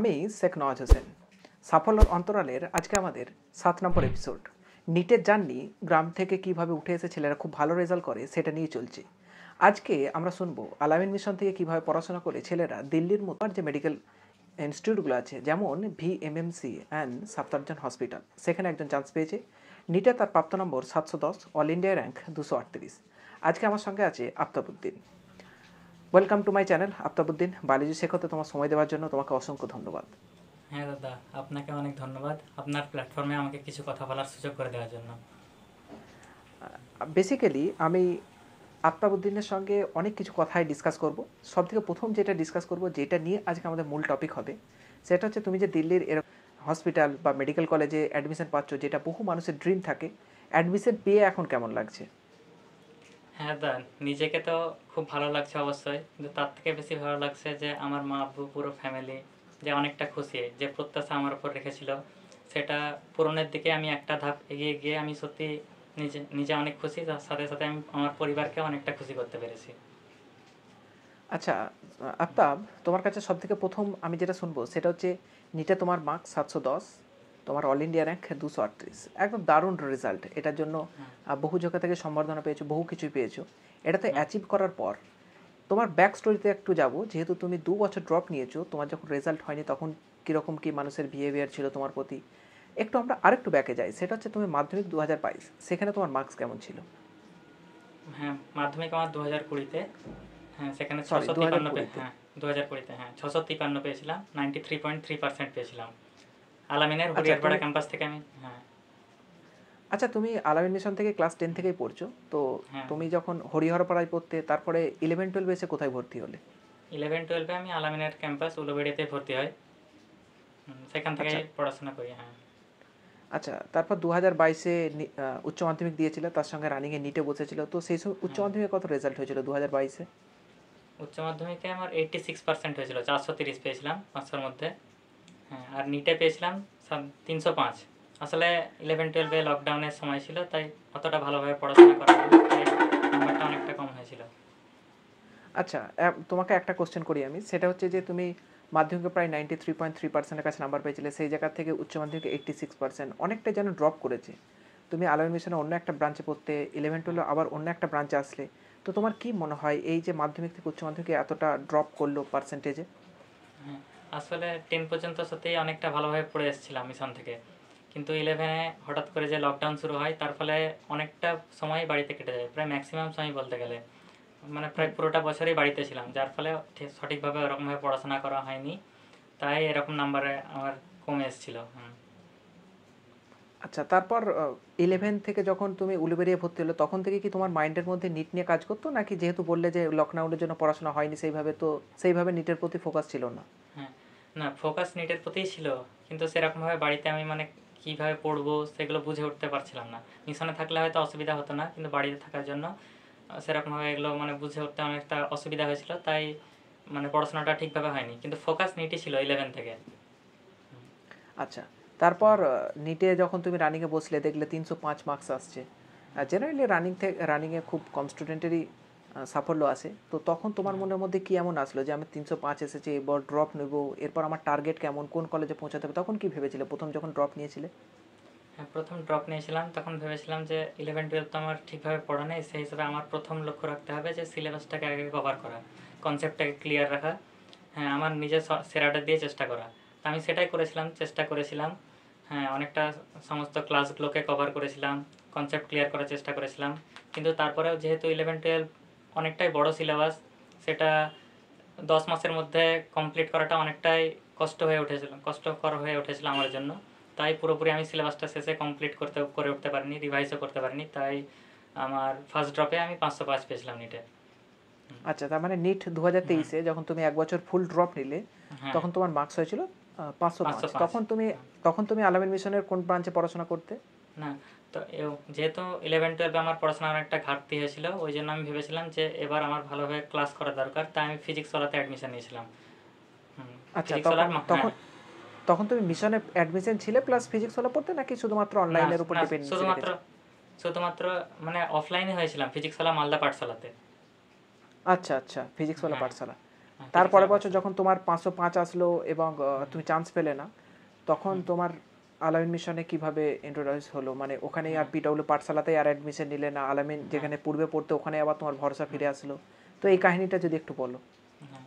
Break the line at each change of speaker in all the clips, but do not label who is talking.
আমি শেখ নওয়াজ হোসেন। সাফল্যর অন্তরালের আজকে আমাদের 7 নম্বর এপিসোড। নিটের জার্নি, গ্রাম থেকে কিভাবে উঠে এসে ছেলেরা খুব ভালো রেজাল্ট করে সেটা নিয়ে চলছে। আজকে আমরা শুনবো আলামিন মিশন থেকে কিভাবে পড়াশোনা করে ছেলেরা দিল্লির মতো যে মেডিকেল ইনস্টিটিউটগুলো আছে, যেমন ভিএমএমসি অ্যান্ড সাফদারজান হসপিটাল, সেখানে একজন চান্স পেয়েছে। নিটে তার প্রাপ্ত নম্বর 710, অল ইন্ডিয়া র্যাঙ্ক 238। আজকে আমার সঙ্গে আছে Aftabuddin. Welcome to my channel Aftabuddin. Biology শেখাতে তোমার সময় দেওয়ার জন্য তোমাকে অসংখ্য ধন্যবাদ।
হ্যাঁ দাদা, আপনাকে অনেক ধন্যবাদ আপনার প্ল্যাটফর্মে আমাকে কিছু কথা বলার সুযোগ করে দেওয়ার জন্য।
বেসিক্যালি আমি আফতাবউদ্দিনের সঙ্গে অনেক কিছু কথাই ডিসকাস করব। সবথেকে প্রথম যেটা ডিসকাস করব, যেটা নিয়ে আজকে আমাদের মূল টপিক হবে, সেটা হচ্ছে তুমি যে দিল্লির হসপিটাল বা মেডিকেল কলেজে অ্যাডমিশন পাচ্ছ, যেটা বহু মানুষের ড্রিম থাকে, অ্যাডমিশন পেয়ে এখন কেমন লাগছে?
হ্যাঁ দাদা, নিজেকে তো খুব ভালো লাগছে অবশ্যই, কিন্তু তার থেকে বেশি ভালো লাগছে যে আমার মা আব্বু পুরো ফ্যামিলি যে অনেকটা খুশি, যে প্রত্যাশা আমার উপর রেখেছিল সেটা পূরণের দিকে আমি একটা ধাপ এগিয়ে গিয়ে আমি সত্যি নিজে নিজে অনেক খুশি। তার সাথে সাথে আমি আমার পরিবারকে অনেকটা খুশি করতে পেরেছি।
আচ্ছা আফতাব, তোমার কাছে সবথেকে প্রথম আমি যেটা শুনবো সেটা হচ্ছে নিটে তোমার মার্কস 710, তোমার অল ইন্ডিয়া র্যাঙ্ক 238, একদম দারুণ রেজাল্ট। এটার জন্য বহু জায়গা থেকে সম্বর্ধনা পেয়েছো, বহু কিছুই পেয়েছো। এটাতে অ্যাচিভ করার পর তোমার ব্যাক স্টোরিতে একটু যাবো। যেহেতু তুমি 2 বছর ড্রপ নিয়েছো, তোমার যখন রেজাল্ট হয়নি তখন কীরকম কী মানুষের বিহেভিয়ার ছিল তোমার প্রতি, একটু আমরা আরেকটু ব্যাকে যাই। সেটা হচ্ছে তুমি মাধ্যমিক 2022, সেখানে তোমার মার্কস কেমন ছিল?
হ্যাঁ, মাধ্যমিক আমার 2020-তে। হ্যাঁ, সেখানে
সরি,
653
2020-তে।
হ্যাঁ 2020-তে, হ্যাঁ 653 পেয়েছিলাম, 93.3% পেয়েছিলাম আলামিনের
আচ্ছা
হরিয়ারপাড়া
তুমি
ক্যাম্পাস থেকে আমি। হ্যাঁ
আচ্ছা তুমি আলামিন মিশন থেকে ক্লাস 10 থেকেই পড়ছো তো।
হ্যাঁ
তুমি যখন হরিহরপাড়ায় পড়তে, তারপরে 11-12 এসে কোথায় ভর্তি হলে?
11-12-এ আমি আলামিনের ক্যাম্পাস উলুবেড়িয়াতে ভর্তি হই। সেখান থেকেই
আচ্ছা
পড়াশোনা করি। হ্যাঁ
আচ্ছা, তারপর 2022-এ উচ্চ মাধ্যমিক দিয়েছিল, তার সঙ্গে রানিংয়ে নিটে বসেছিল, তো সেই সময় উচ্চ
হ্যাঁ
মাধ্যমিকে কত রেজাল্ট হয়েছিল 2022-এ?
উচ্চ মাধ্যমিকে আমার 86% হয়েছিল, 430 পেয়েছিলাম 500-র মধ্যে। হ্যাঁ, আর নিটে পেয়েছিলাম 305। আসলে 11-12-এ লকডাউনের সময় ছিল, তাই অতটা ভালোভাবে পড়াশোনা করা হয়নি, তাই নাম্বারটা অনেকটা কম হয়েছিল।
আচ্ছা তোমাকে একটা কোশ্চেন করি আমি, সেটা হচ্ছে যে তুমি মাধ্যমিকে প্রায় 93.3%-এর কাছে নাম্বার পেয়েছিলে, সেই জায়গা থেকে উচ্চ মাধ্যমিকে 86%, অনেকটা যেন ড্রপ করেছে। তুমি আলামিন মিশনে অন্য একটা ব্রাঞ্চে পড়তে, 11-12 আবার অন্য একটা ব্রাঞ্চে আসলে, তো তোমার কি মনে হয় এই যে মাধ্যমিক থেকে উচ্চ মাধ্যমিকে এতটা ড্রপ করলো পার্সেন্টেজে?
হ্যাঁ, আসলে 10 পর্যন্ত সত্যিই অনেকটা ভালোভাবে পড়ে এসেছিলাম মিশন থেকে, কিন্তু 11-এ হঠাৎ করে যে লকডাউন শুরু হয় তার ফলে অনেকটা সময় বাড়িতে কেটে যায়, প্রায় ম্যাক্সিমাম সময় বলতে গেলে, মানে প্রায় পুরোটা বছরই বাড়িতে ছিলাম, যার ফলে সঠিকভাবে ওরকমভাবে পড়াশোনা করা হয়নি, তাই এরকম নাম্বারে আমার কমে এসেছিল।
আচ্ছা তারপর 11 থেকে যখন তুমি উলুবেড়িয়া ভর্তি হলো, তখন থেকে কি তোমার মাইন্ডের মধ্যে নিট নিয়ে কাজ করতো, নাকি যেহেতু বললে যে লকডাউনের জন্য পড়াশোনা হয়নি সেইভাবে, তো সেইভাবে নিটের প্রতি ফোকাস ছিল না?
হ্যাঁ, না ফোকাস নিটের প্রতিই ছিল, কিন্তু সেরকমভাবে বাড়িতে আমি মানে কীভাবে পড়বো সেগুলো বুঝে উঠতে পারছিলাম না। মিশনে থাকলে হয়তো অসুবিধা হতো না, কিন্তু বাড়িতে থাকার জন্য সেরকমভাবে এগুলো মানে বুঝে উঠতে অনেকটা অসুবিধা হয়েছিল, তাই মানে পড়াশোনাটা ঠিকভাবে হয়নি, কিন্তু ফোকাস নিটই ছিল 11 থেকে।
আচ্ছা তারপর নিটে যখন তুমি রানিংয়ে বসলে, দেখলে 305 মার্কস আসছে। জেনারেলি রানিংয়ে খুব কম স্টুডেন্টেরই সাফল্য আসে, তো তখন তোমার মনের মধ্যে কি এমন আসলো যে আমি 305 এসেছে, এবার ড্রপ নেব, এরপর আমার টার্গেট কেমন, কোন কলেজে পৌঁছাতে হবে, তখন কি ভেবেছিলে প্রথম যখন ড্রপ নিয়েছিলে?
হ্যাঁ, প্রথম ড্রপ নিয়েছিলাম তখন ভেবেছিলাম যে 11-12 তো আমার ঠিকভাবে পড়া নেই, সেই হিসেবে আমার প্রথম লক্ষ্য রাখতে হবে যে সিলেবাসটাকে আগে কভার করা, কনসেপ্টটাকে ক্লিয়ার রাখা। হ্যাঁ, আমার নিজের সেরাটা দিয়ে চেষ্টা করা। তো আমি সেটাই চেষ্টা করেছিলাম। হ্যাঁ, অনেকটা সমস্ত ক্লাসগুলোকে কভার করেছিলাম, কনসেপ্ট ক্লিয়ার করার চেষ্টা করেছিলাম, কিন্তু তারপরেও যেহেতু 11-12 অনেকটাই বড় সিলেবাস, সেটা 10 মাসের মধ্যে কমপ্লিট করাটা অনেকটাই কষ্টকর হয়ে উঠেছিল আমার জন্য, তাই পুরোপুরি আমি সিলেবাসটা শেষে কমপ্লিট করে উঠতে পারিনি, রিভাইজও করতে পারিনি, তাই আমার ফার্স্ট ড্রপে আমি 505 পেয়েছিলাম নিটে।
আচ্ছা, তার মানে নিট 2023-এ যখন তুমি এক বছর ফুল ড্রপ নিলে,
হ্যাঁ,
তখন তোমার মার্কস হয়েছিল 505।
505।
তখন তুমি আলামিন মিশনের কোন ব্রাঞ্চে পড়াশোনা করতে?
না, তো যেহেতু 11-12 আমার পড়াশোনার অনেকটা ঘাটতি হয়েছিল, ওই জন্য আমি ভেবেছিলাম যে এবার আমার ভালোভাবে ক্লাস করা দরকার, তাই আমি ফিজিক্সওয়ালাতে অ্যাডমিশন নিয়েছিলাম।
আচ্ছা
ফিজিক্সওয়ালার
তখন
হ্যাঁ।
তখন তখন তুমি মিশনে অ্যাডমিশন ছিলে প্লাস ফিজিক্স ওয়ালা পড়তে, নাকি শুধুমাত্র
না
অনলাইনের উপর
না
ডিপেন্ডেন্সি
শুধুমাত্র
রেখেছে?
শুধুমাত্র মানে অফলাইনে হয়েছিলাম ফিজিক্সওয়ালা মালদা পাঠশালাতে।
আচ্ছা আচ্ছা, ফিজিক্স ওয়ালা
হ্যাঁ
পাঠশালা। তারপরের বছর যখন তোমার 505 আসলো এবং তুমি চান্স পেলে না, তখন তোমার আলামিন মিশনে কিভাবে ইন্ট্রোডিউস হলো? মানে ওখানেই আর পিডব্লিউ পাঠশালাতেই আর অ্যাডমিশন নিলে, না আলামিন যেখানে পূর্বে পড়তে ওখানে আবার তোমার ভরসা ফিরে আসলো? তো এই কাহিনীটা যদি একটু বলো।
হ্যাঁ,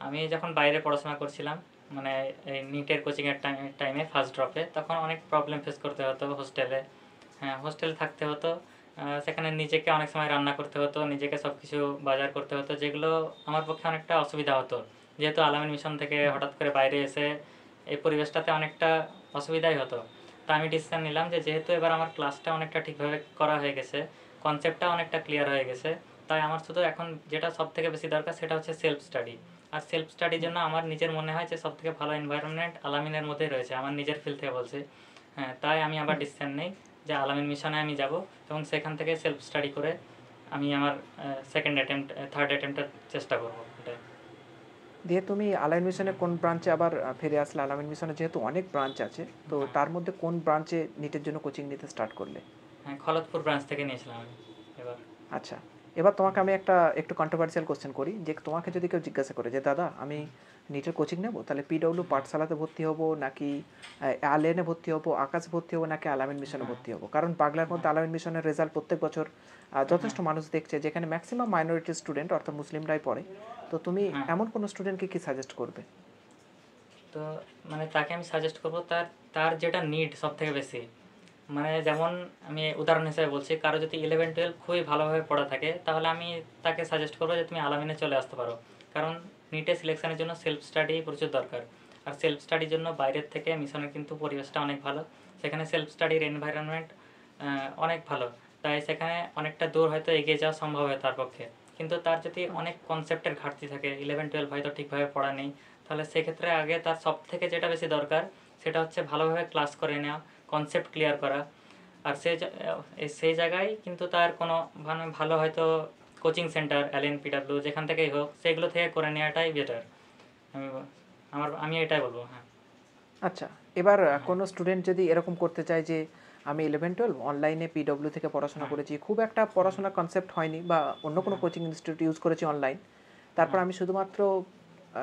আমি যখন বাইরে পড়াশোনা করছিলাম, মানে এই নিটের কোচিংয়ের টাইমে ফার্স্ট ড্রপে, তখন অনেক প্রবলেম ফেস করতে হতো হোস্টেলে। হ্যাঁ, হোস্টেলে থাকতে হতো, সেখানে নিজেকে অনেক সময় রান্না করতে হতো, নিজেকে সব কিছু বাজার করতে হতো, যেগুলো আমার পক্ষে অনেকটা অসুবিধা হতো। যেহেতু আলামিন মিশন থেকে হঠাৎ করে বাইরে এসে এই পরিবেশটাতে অনেকটা অসুবিধাই হতো। তো আমি ডিসিশন নিলাম যে যেহেতু এবার আমার ক্লাসটা অনেকটা ঠিকভাবে করা হয়ে গেছে, কনসেপ্টটা অনেকটা ক্লিয়ার হয়ে গেছে, তাই আমার শুধু এখন যেটা সবথেকে বেশি দরকার সেটা হচ্ছে সেলফ স্টাডি। আর সেলফ স্টাডির জন্য আমার নিজের মনে হয় যে সবথেকে ভালো এনভায়রনমেন্ট আলামিনের মধ্যেই রয়েছে, আমার নিজের ফিল থেকে বলছি। হ্যাঁ, তাই আমি আবার ডিসিশন নেই যে আলামিন মিশনে আমি যাব এবং সেখান থেকে সেলফ স্টাডি করে আমি আমার সেকেন্ড অ্যাটেম্প্ট থার্ড অ্যাটেম্প্টের চেষ্টা করবো এটাই।
দিয়ে তুমি আলামিন মিশনে কোন ব্রাঞ্চে আবার ফিরে আসলে? আলামিন মিশনে যেহেতু অনেক ব্রাঞ্চ আছে, তো তার মধ্যে কোন ব্রাঞ্চে নিটের জন্য কোচিং নিতে স্টার্ট করলে?
হ্যাঁ, খলতপুর ব্রাঞ্চ থেকে নিয়েছিলাম আমি এবার।
আচ্ছা, এবার তোমাকে আমি একটা একটু কন্ট্রোভার্সিয়াল কোশ্চেন করি, যে তোমাকে যদি কেউ জিজ্ঞাসা করে যে দাদা আমি নিটের কোচিং নেব, তাহলে পিডব্লিউ পাঠশালাতে ভর্তি হব নাকি আলেনে ভর্তি হব, আকাশে ভর্তি হব নাকি আলামিন মিশনে ভর্তি হব? কারণ বাংলার মধ্যে আলামিন মিশনের রেজাল্ট প্রত্যেক বছর যথেষ্ট মানুষ দেখছে, যেখানে ম্যাক্সিমাম মাইনরিটি স্টুডেন্ট অর্থাৎ মুসলিমরাই পড়ে। তো তুমি এমন কোনো স্টুডেন্টকে কি সাজেস্ট করবে?
তো মানে তাকে আমি সাজেস্ট করবো তার তার যেটা নিড সব থেকে বেশি, মানে যেমন আমি উদাহরণ হিসেবে বলছি, কারো যদি 11-12 খুবই ভালোভাবে পড়া থাকে, তাহলে আমি তাকে সাজেস্ট করবো যে তুমি আলামিনে চলে আসতে পারো। কারণ নিটে সিলেকশনের জন্য সেলফ স্টাডি প্রচুর দরকার। আর সেলফ স্টাডির জন্য বাইরের থেকে মিশনের কিন্তু পরিবেশটা অনেক ভালো, সেখানে সেলফ স্টাডির এনভায়রনমেন্ট অনেক ভালো। তাই সেখানে অনেকটা দূর হয়তো এগিয়ে যাওয়া সম্ভব হয় তার পক্ষে। কিন্তু তার যদি অনেক কনসেপ্টের ঘাটতি থাকে, 11-12 হয়তো ঠিকভাবে পড়া নেই, তাহলে সেক্ষেত্রে আগে তার সব থেকে যেটা বেশি দরকার সেটা হচ্ছে ভালোভাবে ক্লাস করে নেওয়া, কনসেপ্ট ক্লিয়ার করা। আর সেই জায়গায় কিন্তু তার কোনো মানে ভালো হয়তো কোচিং সেন্টার এলএন পিডব্লিউ যেখান থেকেই হোক সেগুলো থেকে করে নেওয়াটাই বেটার। আমি আমি এটাই বলবো। হ্যাঁ,
আচ্ছা, এবার কোনো স্টুডেন্ট যদি এরকম করতে চায় যে আমি 11-12 অনলাইনে পিডব্লিউ থেকে পড়াশোনা করেছি, খুব একটা পড়াশোনার কনসেপ্ট হয়নি, বা অন্য কোনো কোচিং ইনস্টিটিউট ইউজ করেছি অনলাইন, তারপর আমি শুধুমাত্র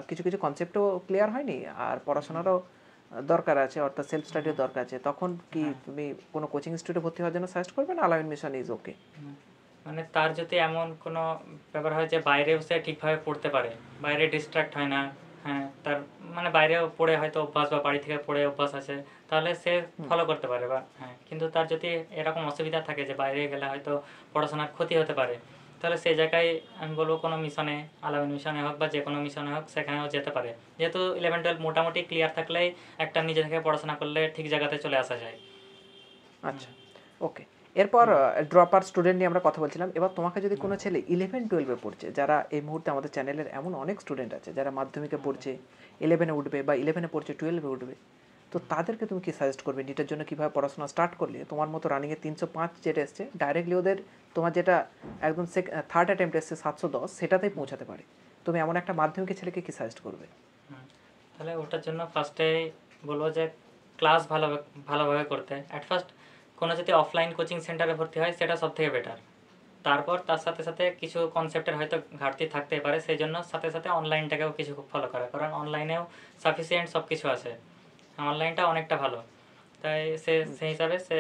কিছু কিছু কনসেপ্টও ক্লিয়ার হয়নি আর পড়াশোনারও দরকার আছে, অর্থাৎ সেলফ স্টাডিও দরকার আছে, তখন কি তুমি কোনো কোচিং ইনস্টিটিউটে ভর্তি হওয়ার জন্য সাজেস্ট করবে, না আলামিন মিশন ইজ ওকে?
মানে তার যদি এমন কোনো ব্যাপার হয় যে বাইরেও সে ঠিকভাবে পড়তে পারে, বাইরে ডিস্ট্রাক্ট হয় না, হ্যাঁ তার মানে বাইরেও পড়ে হয়তো অভ্যাস বা বাড়ি থেকে পড়ে অভ্যাস আছে, তাহলে সে ফলো করতে পারে। বা হ্যাঁ, কিন্তু তার যদি এরকম অসুবিধা থাকে যে বাইরে গেলে হয়তো পড়াশোনার ক্ষতি হতে পারে, তাহলে সেই জায়গায় আমি বলবো কোনো মিশনে, আলামিন মিশনে হোক বা যে কোনো মিশনে হোক, সেখানেও যেতে পারে। যেহেতু 11-12 মোটামুটি ক্লিয়ার থাকলেই একটা নিজে থেকে পড়াশোনা করলে ঠিক জায়গাতে চলে আসা যায়।
আচ্ছা, ওকে। এরপর ড্রপার স্টুডেন্ট নিয়ে আমরা কথা বলছিলাম। এবার তোমাকে যদি কোনো ছেলে 11-12 পড়ছে, যারা এই মুহূর্তে আমাদের চ্যানেলের এমন অনেক স্টুডেন্ট আছে যারা মাধ্যমিকে পড়ছে, 11-এ উঠবে, বা 11-এ পড়ছে 12-এ উঠবে, তো তাদেরকে তুমি কি সাজেস্ট করবে নিটের জন্য কীভাবে পড়াশোনা স্টার্ট করলে তোমার মতো রানিংয়ে 305 যেটা এসছে ডাইরেক্টলি ওদের, তোমার যেটা একদম থার্ড অ্যাটেম্প্ট এসছে 710, সেটাতেই পৌঁছাতে পারে? তুমি এমন একটা মাধ্যমিকের ছেলেকে কি সাজেস্ট করবে?
তাহলে ওটার জন্য ফার্স্টে বলবো যে ক্লাস ভালোভাবে করতে। অ্যাট ফার্স্ট কোনো যদি অফলাইন কোচিং সেন্টারে ভর্তি হয় সেটা সব থেকে বেটার। তারপর তার সাথে সাথে কিছু কনসেপ্টের হয়তো ঘাটতি থাকতেই পারে, সেই জন্য সাথে সাথে অনলাইনটাকেও কিছু ফলো করা, কারণ অনলাইনেও সাফিসিয়েন্ট সব কিছু আছে, অনলাইনটা অনেকটা ভালো। তাই সেই হিসাবে সে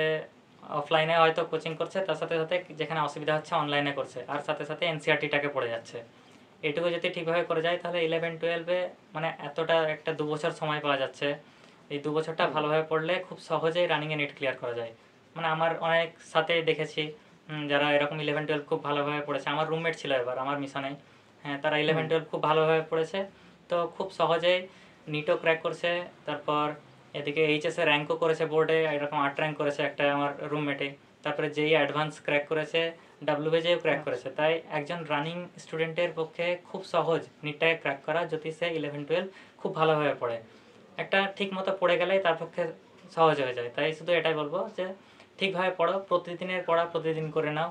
অফলাইনে হয়তো কোচিং করছে, তার সাথে সাথে যেখানে অসুবিধা হচ্ছে অনলাইনে করছে, আর সাথে সাথে এনসিআরটিটাকে পড়ে যাচ্ছে। এটুকু যদি ঠিকভাবে করে যায় তাহলে 11-12-এ মানে এতটা একটা 2 বছর সময় পাওয়া যাচ্ছে, এই 2 বছরটা ভালোভাবে পড়লে খুব সহজেই রানিংয়ে নেট ক্লিয়ার করা যায়। মানে আমার অনেক সাথে দেখেছি যারা এরকম 11-12 খুব ভালোভাবে পড়েছে, আমার রুমমেট ছিল এবার আমার মিশনে, হ্যাঁ তারা 11-12 খুব ভালোভাবে পড়েছে, তো খুব সহজেই নিটও ক্র্যাক করছে, তারপর এদিকে এইচএসে র্যাঙ্কও করেছে, বোর্ডে এরকম 8 র্যাঙ্ক করেছে একটা আমার রুমমেটে, তারপরে যেই অ্যাডভান্স ক্র্যাক করেছে, ডাব্লিউবিজেও ক্র্যাক করেছে। তাই একজন রানিং স্টুডেন্টের পক্ষে খুব সহজ নিটটাকে ক্র্যাক করা, যদি সে 11-12 খুব ভালোভাবে পড়ে। একটা ঠিক মতো পড়ে গেলেই তার পক্ষে সহজ হয়ে যায়। তাই শুধু এটাই বলবো যে ঠিকভাবে পড়ো, প্রতিদিনের পড়া প্রতিদিন করে নাও,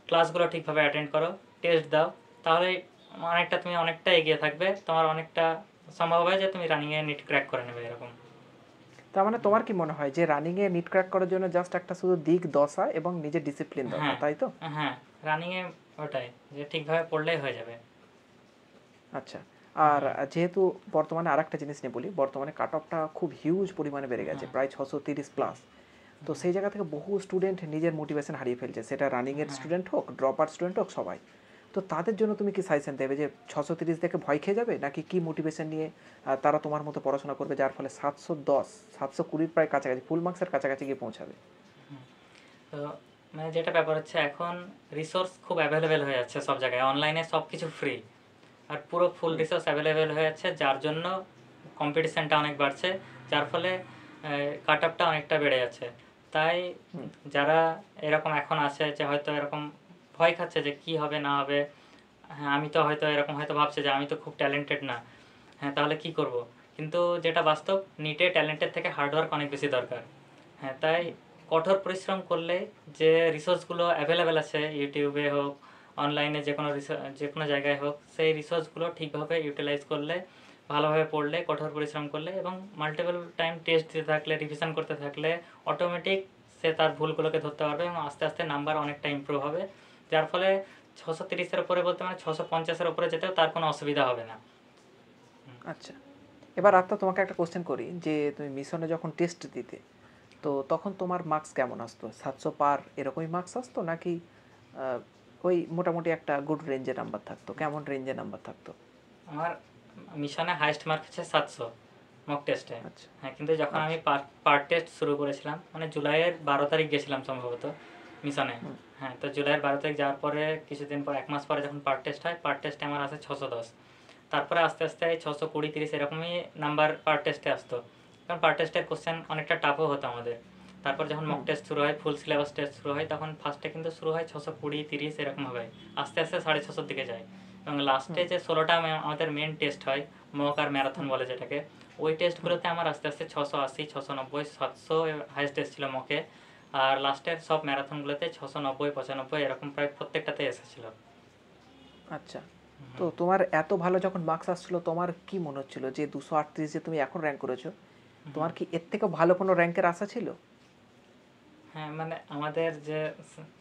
ক্লাসগুলো ঠিকভাবে অ্যাটেন্ড করো, টেস্ট দাও, তাহলে তুমি অনেকটা এগিয়ে থাকবে, তোমার অনেকটা সম্ভব হয় যে তুমি রানিংয়ে নিট ক্র্যাক করে নেবে এরকম।
তার মানে তোমার কি মনে হয় যে রানিংয়ে নিট ক্র্যাক করার জন্য জাস্ট একটা শুধু দিক দশা এবং নিজের ডিসিপ্লিন দরকার, তাই তো?
হ্যাঁ, রানিংয়ে ওটাই যে ঠিকভাবে পড়লেই হয়ে যাবে।
আচ্ছা, আর যেহেতু বর্তমানে আরেকটা জিনিস নিয়ে বলি, বর্তমানে কাট অফটা খুব হিউজ পরিমাণে বেড়ে গেছে, প্রায় 630+। তো সেই জায়গা থেকে বহু স্টুডেন্ট নিজের মোটিভেশন হারিয়ে ফেলছে, সেটা রানিংয়ের স্টুডেন্ট হোক, ড্রপ আউট স্টুডেন্ট হোক, সবাই। তো তাদের জন্য তুমি কি সাজেশন দেবে যে 630 দেখে ভয় খেয়ে যাবে, নাকি কি মোটিভেশন নিয়ে তারা তোমার মতো পড়াশোনা করবে, যার ফলে 710 720 প্রায় কাছাকাছি ফুল মার্কসের কাছাকাছি গিয়ে পৌঁছাবে?
তো মানে যেটা ব্যাপার হচ্ছে, এখন রিসোর্স খুব অ্যাভেলেবেল হয়ে যাচ্ছে সব জায়গায়, অনলাইনে সব কিছু ফ্রি, আর পুরো ফুল রিসোর্স অ্যাভেলেবেল হয়ে যাচ্ছে, যার জন্য কম্পিটিশানটা অনেক বাড়ছে, যার ফলে কাট আপটা অনেকটা বেড়ে যাচ্ছে। তাই যারা এরকম এখন আছে যে হয়তো এরকম ভয় খাচ্ছে যে কি হবে না হবে, হ্যাঁ আমি তো হয়তো এরকম হয়তো ভাবছে যে আমি তো খুব ট্যালেন্টেড না, হ্যাঁ তাহলে কি করব, কিন্তু যেটা বাস্তব, নিটে ট্যালেন্টের থেকে হার্ডওয়ার্ক অনেক বেশি দরকার। হ্যাঁ তাই কঠোর পরিশ্রম করলে যে রিসোর্সগুলো অ্যাভেলেবেল আছে, ইউটিউবে হোক, অনলাইনে যে কোনো জায়গায় হোক, সেই রিসোর্সগুলো ঠিকভাবে ইউটিলাইজ করলে, ভালোভাবে পড়লে, কঠোর পরিশ্রম করলে এবং মাল্টিপল টাইম টেস্ট দিতে থাকলে, রিভিশন করতে থাকলে অটোমেটিক সে তার ভুলগুলোকে ধরতে পারবে এবং আস্তে আস্তে নাম্বার অনেকটা ইমপ্রুভ হবে, যার ফলে 630-এর উপরে বলতে মানে 650-এর উপরে যেতেও তার কোনো অসুবিধা হবে না।
আচ্ছা, এবার আত্মা তোমাকে একটা কোশ্চেন করি, যে তুমি মিশনে যখন টেস্ট দিতে, তো তখন তোমার মার্কস কেমন আসতো? 700 পার এরকমই মার্কস আসতো, নাকি ওই মোটামুটি একটা গুড রেঞ্জে নাম্বার থাকতো? কেমন রেঞ্জে নাম্বার থাকতো?
আমার মিশনে হাইস্ট মার্ক হচ্ছে 700 মক টেস্টে।
আচ্ছা
হ্যাঁ, কিন্তু যখন আমি
আচ্ছা
পার্ট টেস্ট শুরু করেছিলাম, মানে জুলাইয়ের 12 তারিখ গেছিলাম সম্ভবত মিশনে। হ্যাঁ, তো জুলাইয়ের 12 তারিখ যাওয়ার পরে কিছুদিন পর, 1 মাস পরে যখন পার্ট টেস্ট হয়, পার্ট টেস্টে আমার আসে 610। তারপরে আস্তে আস্তে 620-30 এরকমই নাম্বার পার্ট টেস্টে আসতো, কারণ পার্ট টেস্টের কোশ্চেন অনেকটা টাফও হতো আমাদের। তারপর যখন মক টেস্ট শুরু হয়, ফুল সিলেবাস টেস্ট শুরু হয়, তখন ফার্স্টে কিন্তু শুরু হয় 620-30 এরকম হবে, আস্তে আস্তে 650-র দিকে যায়, এবং লাস্টে যে 16টা আমাদের মেন টেস্ট হয়, মক আর ম্যারাথন বলে যেটাকে, ওই টেস্টগুলোতে আমার আস্তে আস্তে 680, 690, 700 হাইস্ট টেস্ট ছিল মকে, আর লাস্টের সব ম্যারাথনগুলোতে 690, 95 এরকম প্রায় প্রত্যেকটাতে এসেছিলো।
আচ্ছা, তো তোমার এত ভালো যখন মার্কস আসছিল, তোমার কি মনে হচ্ছিল যে 238 যে তুমি এখন র্যাঙ্ক করেছো, তোমার কি এর থেকে ভালো কোনো র্যাঙ্কের আশা ছিল?
হ্যাঁ, মানে আমাদের যে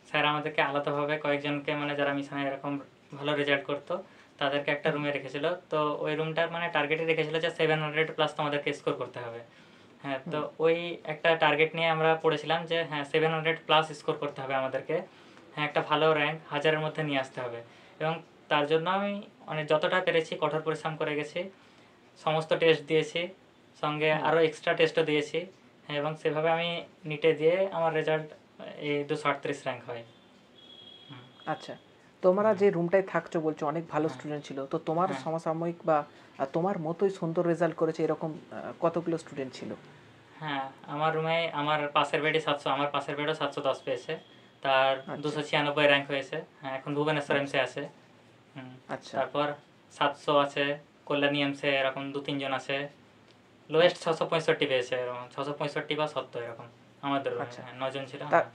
স্যার আমাদেরকে আলাদাভাবে কয়েকজনকে, মানে যারা মিশনে এরকম ভালো রেজাল্ট করতো, তাদেরকে একটা রুমে রেখেছিল। তো ওই রুমটার মানে টার্গেটই রেখেছিল যে 700+ তোমাদেরকে স্কোর করতে হবে। হ্যাঁ, তো ওই একটা টার্গেট নিয়ে আমরা পড়েছিলাম যে হ্যাঁ 700+ স্কোর করতে হবে আমাদেরকে, হ্যাঁ একটা ভালো র্যাঙ্ক 1000-এর মধ্যে নিয়ে আসতে হবে, এবং তার জন্য আমি মানে যতটা পেরেছি কঠোর পরিশ্রম করে গেছি, সমস্ত টেস্ট দিয়েছি, সঙ্গে আরও এক্সট্রা টেস্টও দিয়েছি। হ্যাঁ, এবং সেভাবে আমি নিটে দিয়ে আমার রেজাল্ট এই 238 র্যাঙ্ক হয়।
আচ্ছা, তোমরা যে রুমটায় থাকছো বলছো অনেক ভালো
হ্যাঁ
স্টুডেন্ট ছিল, তো তোমার
হ্যাঁ
সমসাময়িক বা তোমার মতোই সুন্দর রেজাল্ট করেছে এরকম কতগুলো স্টুডেন্ট ছিল?
হ্যাঁ, আমার রুমে আমার পাশের বেডই 700, আমার পাশের বেডও 710 পেয়েছে, তার
আচ্ছা
296 র্যাঙ্ক হয়েছে। হ্যাঁ, এখন ভুবনেশ্বর
আচ্ছা
এমসে আছে।
আচ্ছা
তারপর 700 আছে, কল্যাণী এমসে এরকম 2-3 জন আছে। লোয়েস্ট
আচ্ছা
665 পেয়েছে, এরকম 665 বা 70 এরকম আমাদের রুমে।
আচ্ছা
হ্যাঁ, 9 জন ছিল।
তা
হ্যাঁ।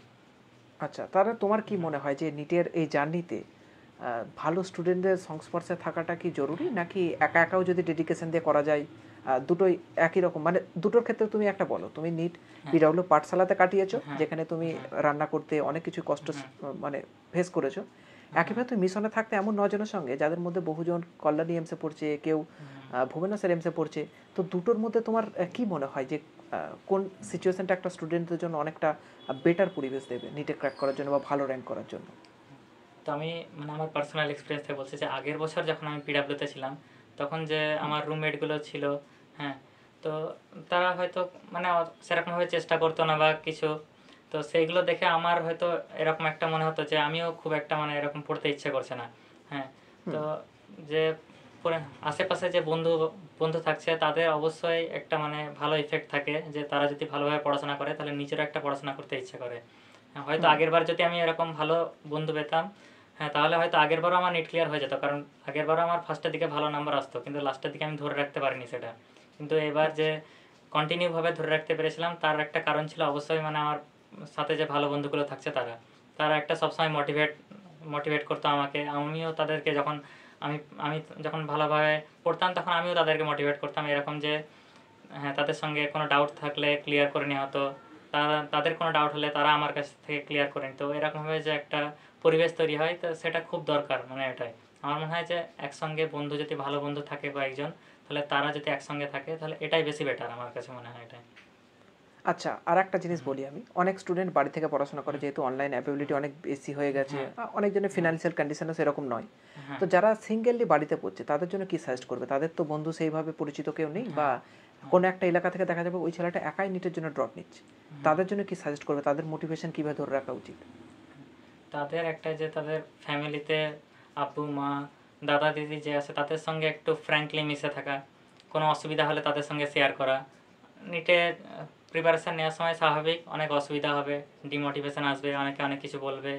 আচ্ছা, তাহলে তোমার কি মনে হয় যে নিটের এই জার্নিতে ভালো স্টুডেন্টদের সংস্পর্শে থাকাটা কি জরুরি, নাকি একা একাও যদি ডেডিকেশন দিয়ে করা যায়? দুটোই একই রকম, মানে দুটোর ক্ষেত্রে তুমি একটা বলো। তুমি নিট পিডব্লিউ পাঠশালাতে কাটিয়েছো,
হ্যাঁ
যেখানে তুমি রান্না করতে অনেক কিছু কষ্ট মানে ফেস করেছো। একইভাবে তুমি মিশনে থাকতে এমন 9 জনের সঙ্গে, যাদের মধ্যে বহুজন কল্যাণী এমসে পড়ছে, কেউ ভুবনেশ্বর এমসে পড়ছে। তো দুটোর মধ্যে তোমার কি মনে হয় যে কোন সিচুয়েশনটা একটা স্টুডেন্টদের জন্য অনেকটা বেটার পরিবেশ দেবে নিটে ক্র্যাক করার জন্য বা ভালো র্যাঙ্ক করার জন্য?
তো আমি মানে আমার পার্সোনাল এক্সপিরিয়েন্স থেকে বলছি যে আগের বছর যখন আমি পিডাব্লিউতে ছিলাম, তখন যে আমার রুমমেটগুলো ছিল, হ্যাঁ, তো তারা হয়তো মানে সেরকমভাবে চেষ্টা করতো না বা কিছু, তো সেইগুলো দেখে আমার হয়তো এরকম একটা মনে হতো যে আমিও খুব একটা মানে এরকম পড়তে ইচ্ছে করছে না। হ্যাঁ, তো যে আশেপাশে যে বন্ধু বন্ধু থাকছে, তাদের অবশ্যই একটা মানে ভালো ইফেক্ট থাকে, যে তারা যদি ভালোভাবে পড়াশোনা করে তাহলে নিজেরও একটা পড়াশোনা করতে ইচ্ছে করে। হ্যাঁ, হয়তো আগেরবার যদি আমি এরকম ভালো বন্ধু পেতাম, হ্যাঁ তাহলে হয়তো আগেরবারও আমার নিট ক্লিয়ার হয়ে যেত, কারণ আগেরবারও আমার ফার্স্টের দিকে ভালো নাম্বার আসতো, কিন্তু লাস্টের দিকে আমি ধরে রাখতে পারিনি সেটা। কিন্তু এবার যে কন্টিনিউভাবে ধরে রাখতে পেরেছিলাম, তার একটা কারণ ছিল অবশ্যই, মানে আমার সাথে যে ভালো বন্ধুগুলো থাকছে তারা তারা একটা সবসময় মোটিভেট করতো আমাকে। আমিও তাদেরকে যখন আমি আমি যখন ভালোভাবে পড়তাম, তখন আমিও তাদেরকে মোটিভেট করতাম এরকম যে হ্যাঁ তাদের সঙ্গে কোনো ডাউট থাকলে ক্লিয়ার করে নেওয়া হতো, তাদের কোনো ডাউট হলে তারা আমার কাছ থেকে ক্লিয়ার করে নিত। এরকমভাবে যে একটা পরিবেশ তৈরি হয়, তো সেটা খুব দরকার, মানে এটাই আমার মনে হয় যে একসঙ্গে বন্ধু যদি ভালো বন্ধু থাকে কয়েকজন, তাহলে তারা যদি একসঙ্গে থাকে তাহলে এটাই বেশি বেটার, আমার কাছে মনে হয় এটাই।
আচ্ছা, আর একটা জিনিস বলি আমি, অনেক স্টুডেন্ট বাড়ি থেকে পড়াশোনা করে, যেহেতু অনলাইন অ্যাভেবিলিটি অনেক বেশি হয়ে গেছে, অনেকজনের ফিনান্সিয়াল কন্ডিশনও সেরকম নয়।
হ্যাঁ
তো যারা সিঙ্গেললি বাড়িতে পড়ছে তাদের জন্য কি সাজেস্ট করবে? তাদের তো বন্ধু সেইভাবে পরিচিত কেউ নেই, বা কোনো একটা এলাকা থেকে দেখা যাবে ওই ছেলেটা একাই নিটের জন্য ড্রপ নিচ্ছে, তাদের জন্য কি সাজেস্ট করবে? তাদের মোটিভেশন কীভাবে ধরে রাখা উচিত?
তাদের একটা যে তাদের ফ্যামিলিতে আব্বু মা দাদা দিদি যে আছে তাদের সঙ্গে একটু ফ্র্যাঙ্কলি মিশে থাকা, কোনো অসুবিধা হলে তাদের সঙ্গে শেয়ার করা। নিটে প্রিপারেশান নেওয়ার সময় স্বাভাবিক অনেক অসুবিধা হবে, ডিমোটিভেশন আসবে, অনেকে অনেক কিছু বলবে,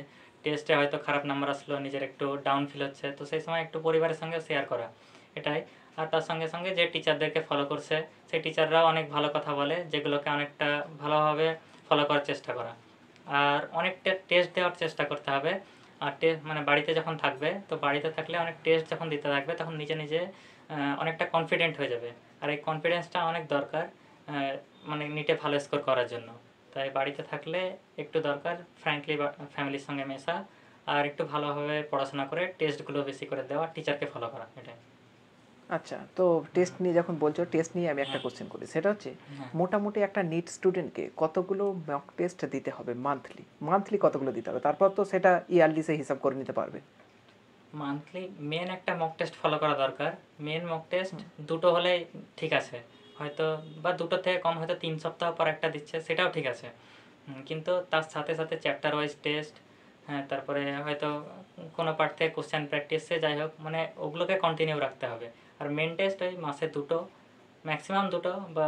টেস্টে হয়তো খারাপ নাম্বার আসলো, নিজের একটু ডাউন ফিল হচ্ছে, তো সেই সময় একটু পরিবারের সঙ্গে শেয়ার করা এটাই। আর তার সঙ্গে সঙ্গে যে টিচারদেরকে ফলো করছে সেই টিচাররাও অনেক ভালো কথা বলে, যেগুলোকে অনেকটা ভালোভাবে ফলো করার চেষ্টা করা। আর অনেকটা টেস্ট দেওয়ার চেষ্টা করতে হবে। আর মানে বাড়িতে যখন থাকবে, তো বাড়িতে থাকলে অনেক টেস্ট যখন দিতে থাকবে তখন নিজে নিজে অনেকটা কনফিডেন্ট হয়ে যাবে। আর এই কনফিডেন্সটা অনেক দরকার মানে নিটে ভালো স্কোর করার জন্য। তাই বাড়িতে থাকলে একটু দরকার ফ্র্যাঙ্কলি ফ্যামিলির সঙ্গে মেশা, আর একটু ভালোভাবে পড়াশোনা করে টেস্টগুলো বেশি করে দেওয়া, টিচারকে ফলো করা, এটাই।
আচ্ছা, তো টেস্ট নিয়ে যখন বলছো, টেস্ট নিয়ে আমি একটা কোশ্চেন করি, সেটা হচ্ছে মোটামুটি একটা নিট স্টুডেন্টকে কতগুলো মক টেস্ট দিতে হবে মান্থলি? মান্থলি কতগুলো দিতে হবে? তারপর তো সেটা ইয়ারলি সে হিসাব করে নিতে পারবে।
মান্থলি মেন একটা মক টেস্ট ফলো করা দরকার। মেন মক টেস্ট দুটো হলে ঠিক আছে, হয়তো বা দুটো থেকে কম, হয়তো 3 সপ্তাহ পর একটা দিচ্ছে, সেটাও ঠিক আছে। কিন্তু তার সাথে সাথে চ্যাপ্টার ওয়াইজ টেস্ট, হ্যাঁ, তারপরে হয়তো কোনো পার্ট থেকে কোশ্চেন প্র্যাকটিস, সে যাই হোক, মানে ওগুলোকে কন্টিনিউ রাখতে হবে। আর মেন টেস্ট ওই মাসে দুটো, ম্যাক্সিমাম দুটো, বা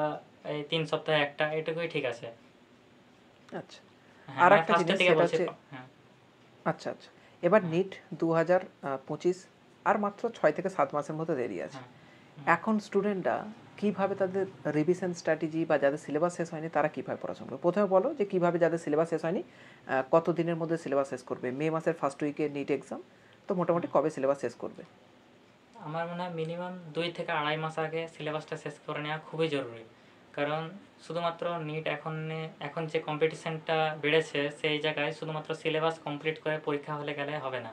এই 3 সপ্তাহে একটা, এটুকুই ঠিক আছে।
আচ্ছা,
হ্যাঁ,
আর
মানে
একটা
ফার্স্টের
জিনিস
দিকে
সেটা
বলছি।
হচ্ছে,
হ্যাঁ
আচ্ছা আচ্ছা, এবার নিট 2025 আর মাত্র 6 থেকে 7 মাসের মতো দেরি আছে।
হ্যাঁ
এখন স্টুডেন্টরা কিভাবে তাদের রিভিশন স্ট্র্যাটেজি, বা যাদের সিলেবাস শেষ হয়নি তারা কিভাবে পড়াশোনা করবে? প্রথমে বলো যে কিভাবে যাদের সিলেবাস শেষ হয়নি কত দিনের মধ্যে সিলেবাস শেষ করবে? মে মাসের ফার্স্ট উইকে নিট এক্সাম, তো মোটামুটি কবে সিলেবাস শেষ করবে?
আমার মনে হয় মিনিমাম 2 থেকে 2.5 মাস আগে সিলেবাসটা শেষ করে নেওয়া খুবই জরুরি। কারণ শুধুমাত্র নিট এখন যে কম্পিটিশানটা বেড়েছে, সেই জায়গায় শুধুমাত্র সিলেবাস কমপ্লিট করে পরীক্ষা হলে গেলে হবে না,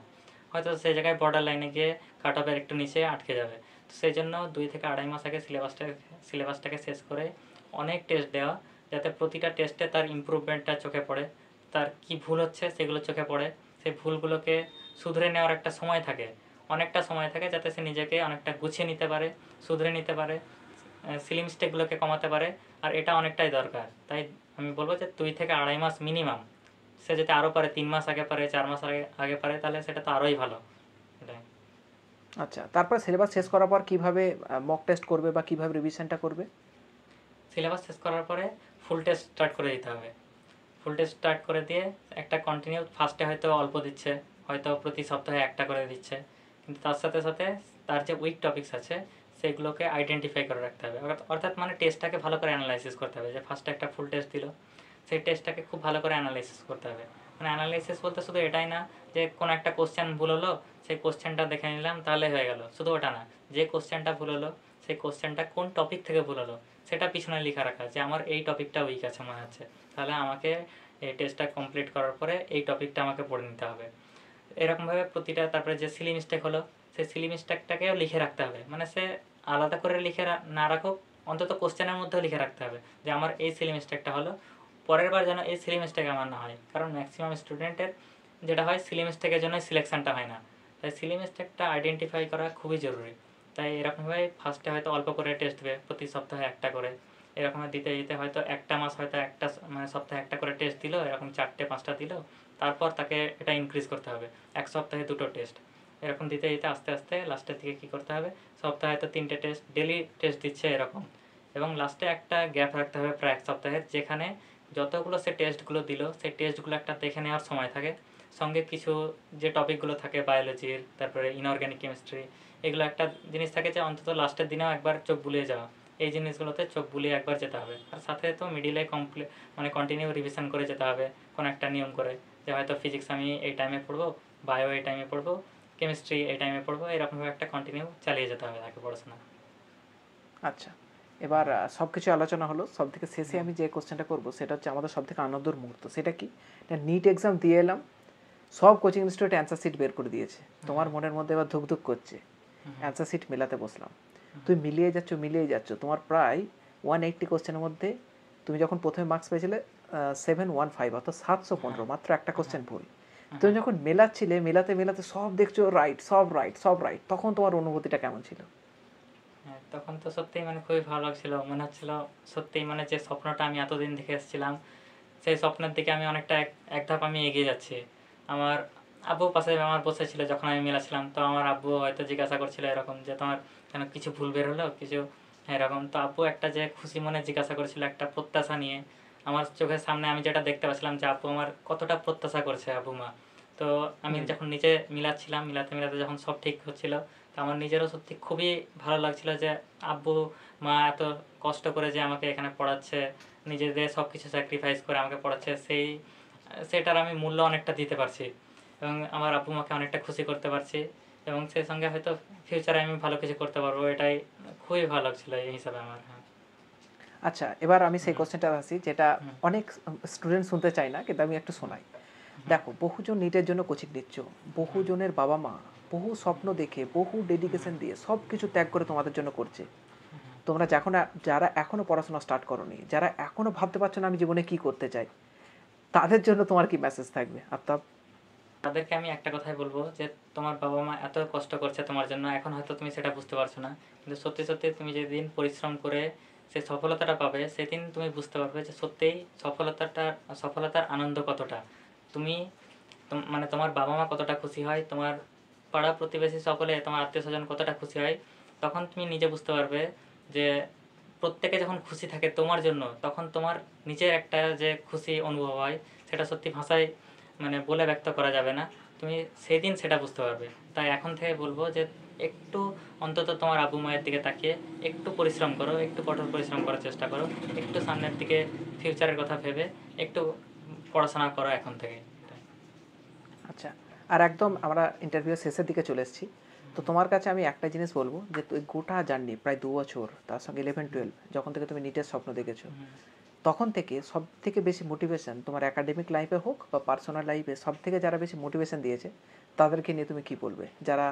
হয়তো সেই জায়গায় বর্ডার লাইনে গিয়ে কাট অফের একটু নিচে আটকে যাবে। তো সেই জন্য 2 থেকে 2.5 মাস আগে সিলেবাসটাকে শেষ করে অনেক টেস্ট দেওয়া, যাতে প্রতিটা টেস্টে তার ইমপ্রুভমেন্টটা চোখে পড়ে, তার কি ভুল হচ্ছে সেগুলো চোখে পড়ে, সেই ভুলগুলোকে শুধরে নেওয়ার একটা সময় থাকে, অনেকটা সময় থাকে, যাতে সে নিজেকে অনেকটা গুছিয়ে নিতে পারে, শুধরে নিতে পারে, সিলি মিস্টেকগুলোকে কমাতে পারে। আর এটা অনেকটাই দরকার। তাই আমি বলবো যে 2 থেকে 2.5 মাস মিনিমাম। সে যদি আরও পারে, 3 মাস আগে পারে, 4 মাস আগে আগে পারে, তাহলে সেটা তো আরোই ভালো। এটাই।
আচ্ছা, তারপর সিলেবাস শেষ করার পর কিভাবে মক টেস্ট করবে বা কিভাবে রিভিশনটা করবে?
সিলেবাস শেষ করার পরে ফুল টেস্ট স্টার্ট করে দিতে হবে। ফুল টেস্ট স্টার্ট করে দিয়ে একটা কন্টিনিউ, ফার্স্টে হয়তো অল্প দিচ্ছে, হয়তো প্রতি সপ্তাহে একটা করে দিচ্ছে, কিন্তু তার সাথে সাথে তার যে উইক টপিকস আছে সেগুলোকে আইডেন্টিফাই করে রাখতে হবে। অর্থাৎ মানে টেস্টটাকে ভালো করে অ্যানালাইসিস করতে হবে। যে ফার্স্টে একটা ফুল টেস্ট দিল, সেই টেস্টটাকে খুব ভালো করে অ্যানালাইসিস করতে হবে। মানে অ্যানালাইসিস বলতে শুধু এটাই না যে কোনো একটা কোশ্চেন ভুল হলো, সেই কোশ্চেনটা দেখে নিলাম তাহলে হয়ে গেল, শুধু ওটা না, যে কোশ্চেনটা ভুল হলো সেই কোশ্চেনটা কোন টপিক থেকে ভুল হলো সেটা পিছনে লেখা রাখা, যে আমার এই টপিকটা উইক আছে মনে হচ্ছে, তাহলে আমাকে এই টেস্টটা কমপ্লিট করার পরে এই টপিকটা আমাকে পড়ে নিতে হবে। এরকমভাবে প্রতিটা, তারপরে যে সিলি মিস্টেক হলো সেই সিলি মিস্টেকটাকেও লিখে রাখতে হবে। মানে সে আলাদা করে লিখে না রাখুক, অন্তত কোশ্চেনের মধ্যেও লিখে রাখতে হবে যে আমার এই সিলি মিস্টেকটা হলো, পরের বার যেন এই সিলি মিস্টেক আমার না হয়। কারণ ম্যাক্সিমাম স্টুডেন্টের যেটা হয়, সিলি মিস্টেকের জন্যই সিলেকশনটা হয় না। তাই সিলি মিস্টেকটা আইডেন্টিফাই করা খুবই জরুরি। তাই এরকমভাবে ফার্স্টে হয়তো অল্প করে টেস্ট দেবে, প্রতি সপ্তাহে একটা করে, এরকম দিতে দিতে হয়তো একটা মাস হয়তো একটা, মানে সপ্তাহে একটা করে টেস্ট দিল, এরকম 4টে 5টা দিল। তারপর তাকে এটা ইনক্রিজ করতে হবে, এক সপ্তাহে 2টো টেস্ট, এরকম দিতে দিতে আস্তে আস্তে লাস্টের দিকে কী করতে হবে, সপ্তাহে হয়তো 3টে টেস্ট, ডেলি টেস্ট দিচ্ছে এরকম। এবং লাস্টে একটা গ্যাপ রাখতে হবে প্রায় 1 সপ্তাহের, যেখানে যতগুলো সে টেস্টগুলো দিল সেই টেস্টগুলো একটা দেখে নেওয়ার সময় থাকে, সঙ্গে কিছু যে টপিকগুলো থাকে বায়োলজির, তারপরে ইনঅর্গ্যানিক কেমিস্ট্রি, এগুলো একটা জিনিস থাকে যে অন্তত লাস্টের দিনেও একবার চোখ বুলিয়ে যাওয়া, এই জিনিসগুলোতে চোখ বুলিয়ে একবার যেতে হবে। আর সাথে তো মিডিলে মানে কন্টিনিউ রিভিশন করে যেতে হবে কোনো একটা নিয়ম করে, যে হয়তো ফিজিক্স আমি এই টাইমে পড়বো, বায়ো এই টাইমে পড়বো, কেমিস্ট্রি এই টাইমে পড়বো, এরকমভাবে একটা কন্টিনিউ চালিয়ে যেতে হবে তাকে পড়াশোনা।
আচ্ছা, এবার সব কিছু আলোচনা হলো, সব থেকে শেষে আমি যে কোশ্চেনটা করবো সেটা হচ্ছে আমাদের সব থেকে আনন্দের মুহূর্ত, সেটা কি? নিট এক্সাম দিয়ে এলাম, সব কোচিং ইনস্টিটিউট অ্যান্সার শিট বের করে দিয়েছে, তোমার মনের মধ্যে এবার ধুকধুক করছে, অ্যান্সার শিট মেলাতে বসলাম, তুমি মিলিয়ে যাচ্ছ, তোমার প্রায় 180 কোশ্চেনের মধ্যে তুমি যখন প্রথমে মার্কস পেয়েছিলে 715, অর্থাৎ 715, মাত্র একটা কোশ্চেন ভুল। তুমি যখন মেলাতে মেলাতে সব দেখছো রাইট, সব রাইট, তখন তোমার অনুভূতিটা কেমন ছিল?
হ্যাঁ, তখন তো সত্যিই মানে খুবই ভালো লাগছিল, মনে হচ্ছিল সত্যিই মানে যে স্বপ্নটা আমি এতদিন দেখে এসেছিলাম সেই স্বপ্নের দিকে আমি অনেকটা এক ধাপ আমি এগিয়ে যাচ্ছি। আমার আব্বু পাশে আমার বসেছিল যখন আমি মেলাছিলাম, তো আমার আব্বু হয়তো জিজ্ঞাসা করছিল এরকম যে তোমার কেন কিছু ভুল বের হলো কিছু, এরকম। তো আব্বু একটা যে খুশি মনে জিজ্ঞাসা করেছিল একটা প্রত্যাশা নিয়ে, আমার চোখের সামনে আমি যেটা দেখতে পাচ্ছিলাম যে আব্বু আমার কতটা প্রত্যাশা করছে আব্বু মা। তো আমি যখন নিচে মিলাচ্ছিলাম, মিলাতে যখন সব ঠিক হচ্ছিল, তো আমার নিজেরও সত্যি খুবই ভালো লাগছিল যে আব্বু মা এত কষ্ট করে যে আমাকে এখানে পড়াচ্ছে, নিজেদের সব কিছু স্যাক্রিফাইস করে আমাকে পড়াচ্ছে, সেটার আমি মূল্য অনেকটা দিতে পারছি এবং আমার আব্বু মাকে অনেকটা খুশি করতে পারছি এবং সেই সঙ্গে হয়তো ফিউচারে আমি ভালো কিছু করতে পারবো, এটাই খুবই ভালো লাগছিল এই হিসাবে আমার। হ্যাঁ,
আচ্ছা, এবার আমি সেই কোশ্চেনটা আসি যেটা অনেক স্টুডেন্ট শুনতে চায় না, কিন্তু আমি একটু শোনাই। দেখো, বহুজন নিটের জন্য কোচিং নিচ্ছ, বহুজনের বাবা মা বহু স্বপ্ন দেখে বহু ডেডিকেশন দিয়ে সব কিছু ত্যাগ করে তোমাদের জন্য করছে। তোমরা যখন যারা এখনো পড়াশোনা স্টার্ট করোনি, যারা এখনো ভাবতে পারছো না আমি জীবনে কি করতে চাই, তাদের জন্য তোমার কি মেসেজ থাকবে আফতাব?
তাদেরকে আমি একটা কথাই বলবো যে তোমার বাবা মা এত কষ্ট করছে তোমার জন্য, এখন হয়তো তুমি সেটা বুঝতে পারছো না, কিন্তু সত্যি সত্যি তুমি যেদিন পরিশ্রম করে সেই সফলতাটা পাবে সেদিন তুমি বুঝতে পারবে যে সত্যিই সফলতার আনন্দ কতটা। তুমি মানে তোমার বাবা মা কতটা খুশি হয়, তোমার পাড়া প্রতিবেশী সকলে, তোমার আত্মীয় স্বজন কতটা খুশি হয়, তখন তুমি নিজে বুঝতে পারবে যে প্রত্যেকে যখন খুশি থাকে তোমার জন্য, তখন তোমার নিজের একটা যে খুশি অনুভব হয় সেটা সত্যি ভাষায় মানে বলে ব্যক্ত করা যাবে না, তুমি সেই দিন সেটা বুঝতে পারবে। তাই এখন থেকে বলবো যে একটু অন্তত তোমার আব্বু মায়ের দিকে তাকিয়ে একটু পরিশ্রম করো, একটু কঠোর পরিশ্রম করার চেষ্টা করো, একটু সামনের দিকে ফিউচারের কথা ভেবে একটু পড়াশোনা করো এখন থেকে।
আচ্ছা, আর একদম আমরা ইন্টারভিউ শেষের দিকে চলে এসেছি, তো তোমার কাছে আমি একটা জিনিস বলবো যে তুই গোটা জার্নি প্রায় 2 বছর, তার সঙ্গে 11-12 যখন থেকে তুমি নিটের স্বপ্ন দেখেছো, তখন থেকে সব থেকে বেশি মোটিভেশন তোমার একাডেমিক লাইফে হোক বা পার্সোনাল লাইফে, সব থেকে যারা বেশি মোটিভেশন দিয়েছে তাদেরকে নিয়ে তুমি কি বলবে? যারা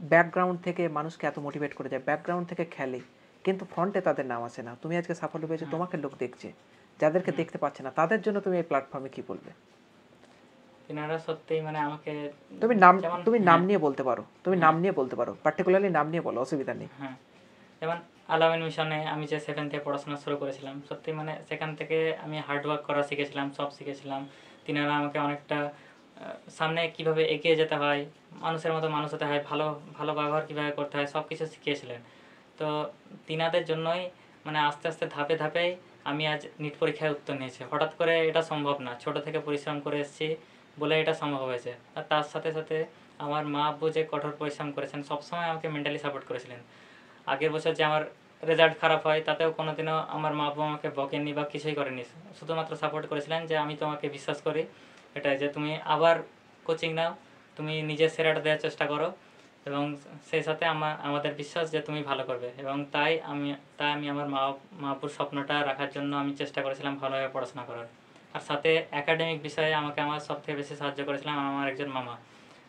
ব্যাকগ্রাউন্ড থেকে মানুষকে এত মোটিভেট করে যায়, ব্যাকগ্রাউন্ড থেকে খেলে কিন্তু ফ্রন্টে তাদের নাম আসে না, তুমি আজকে সাফল্য পেয়েছো, তোমাকে লোক দেখছে, যাদেরকে দেখতে পাচ্ছে না তাদের জন্য তুমি এই প্ল্যাটফর্মে কি বলবে?
এনারা সত্যিই মানে আমাকে
তুমি নাম
যেমন
তুমি নাম নিয়ে বলতে পারো, তুমি নাম নিয়ে বলতে পারো, পার্টিকুলারলি নাম নিয়ে বলো, অসুবিধা নেই।
হ্যাঁ, যেমন আলামিন মিশনে আমি যে 7 থেকে পড়াশোনা শুরু করেছিলাম, সত্যি মানে সেখান থেকে আমি হার্ডওয়ার্ক করা শিখেছিলাম, সব শিখেছিলাম। তিনারা আমাকে অনেকটা সামনে কিভাবে এগিয়ে যেতে হয়, মানুষের মতো মানুষ হতে হয়, ভালো ভালো ব্যবহার কীভাবে করতে হয়, সব কিছু শিখিয়েছিলেন। তো তিনাদের জন্যই মানে আস্তে আস্তে ধাপে ধাপেই আমি আজ নিট পরীক্ষায় উত্তর নিয়েছি। হঠাৎ করে এটা সম্ভব না, ছোট থেকে পরিশ্রম করে এসেছি বলে এটা সম্ভব হয়েছে। আর তার সাথে সাথে আমার মা আব্বু যে কঠোর পরিশ্রম করেছেন, সবসময় আমাকে মেন্টালি সাপোর্ট করেছিলেন। আগের বছর যে আমার রেজাল্ট খারাপ হয় তাতেও কোনোদিনও আমার মা বাবা আমাকে বকেননি বা কিছুই করেনি, শুধুমাত্র সাপোর্ট করেছিলেন যে আমি তোমাকে বিশ্বাস করি, এটাই যে তুমি আবার কোচিং নাও, তুমি নিজের সেরাটা দেওয়ার চেষ্টা করো এবং সেই সাথে আমাদের বিশ্বাস যে তুমি ভালো করবে। এবং তাই আমি আমার মা বাবুর স্বপ্নটা রাখার জন্য আমি চেষ্টা করেছিলাম ভালোভাবে পড়াশোনা করার। আর সাথে একাডেমিক বিষয়ে আমাকে আমার সবথেকে বেশি সাহায্য করেছিলাম আমার একজন মামা।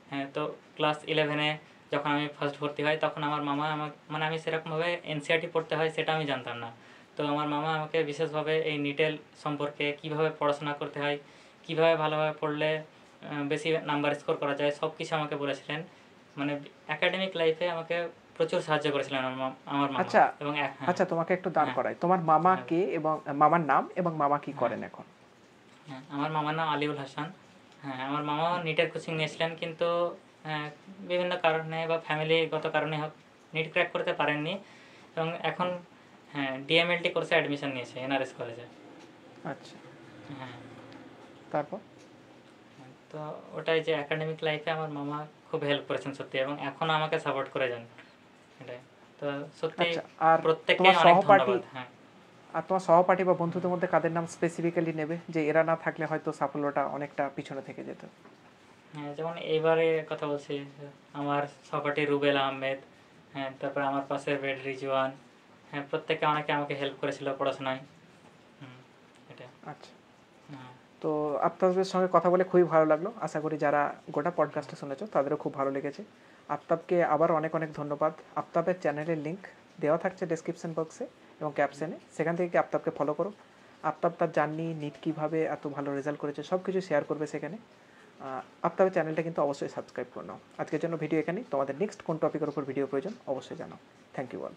হ্যাঁ, তো ক্লাস 11-এ যখন আমি ফার্স্ট ভর্তি হই তখন আমার মামা মানে আমি সেরকমভাবে এনসিইআরটি পড়তে হয় সেটা আমি জানতাম না। তো আমার মামা আমাকে বিশেষভাবে এই নিটেল সম্পর্কে, কীভাবে পড়াশোনা করতে হয়, কীভাবে ভালোভাবে পড়লে বেশি নাম্বার স্কোর করা যায়, সব কিছু আমাকে বলেছিলেন। মানে একাডেমিক লাইফে আমাকে প্রচুর সাহায্য করেছিলেন আমার মামা।
আচ্ছা,
এবং হ্যাঁ,
আচ্ছা, তোমাকে একটু দাঁড়
হ্যাঁ,
করাই, তোমার মামা
হ্যাঁ,
কে এবং মামার নাম এবং মামা কি
হ্যাঁ,
করেন এখন?
হ্যাঁ, আমার মামার নাম আলিউল হাসান। হ্যাঁ, আমার মামাও নিটের কোচিং নিয়েছিলেন, কিন্তু বিভিন্ন কারণে বা ফ্যামিলিগত কারণে হোক নিট ক্র্যাক করতে পারেননি এবং এখন হ্যাঁ ডিএমএলটি কোর্সে অ্যাডমিশন নিয়েছে এনআরএস কলেজে।
আচ্ছা,
হ্যাঁ,
তারপর?
তো ওটাই যে একাডেমিক লাইফে আমার মামা খুব হেল্প করেছেন সত্যি এবং এখনও আমাকে সাপোর্ট করে যান, এটাই। তো সত্যি
আচ্ছা, আর
প্রত্যেককে
তোমার
অনেক
সহপাঠী,
ধন্যবাদ। হ্যাঁ,
আর তোমার সহপাঠী বা বন্ধুদের মধ্যে কাদের নাম স্পেসিফিক্যালি নেবে যে এরা না থাকলে হয়তো সাফল্যটা অনেকটা পিছনে থেকে যেত?
হ্যাঁ, যেমন এইবারে কথা বলছি, আমার সহপাঠী রুবেল আহমেদ, হ্যাঁ, তারপরে আমার পাশের বেড রিজওয়ান, হ্যাঁ, প্রত্যেকে অনেকে আমাকে হেল্প করেছিল পড়াশোনায়। এটা।
আচ্ছা,
হ্যাঁ।
তো আফতাবের সঙ্গে কথা বলে খুবই ভালো লাগলো। আশা করি যারা গোটা পডকাস্টটা শুনেছো তাদেরও খুব ভালো লেগেছে। আফতাবকে আবার অনেক অনেক ধন্যবাদ। আফতাবের চ্যানেলের লিঙ্ক দেওয়া থাকছে ডেসক্রিপশন বক্সে এবং ক্যাপশনে, সেখান থেকে কি আফতাবকে ফলো করো। আফতাব তার জার্নি, নিট কীভাবে এত ভালো রেজাল্ট করেছে সব কিছু শেয়ার করবে সেখানে। আফতাবের চ্যানেলটা কিন্তু অবশ্যই সাবস্ক্রাইব করে নাও। আজকের জন্য ভিডিও এখানেই। তোমাদের নেক্সট কোন টপিকের উপর ভিডিও প্রয়োজন অবশ্যই জানাও। Thank you all.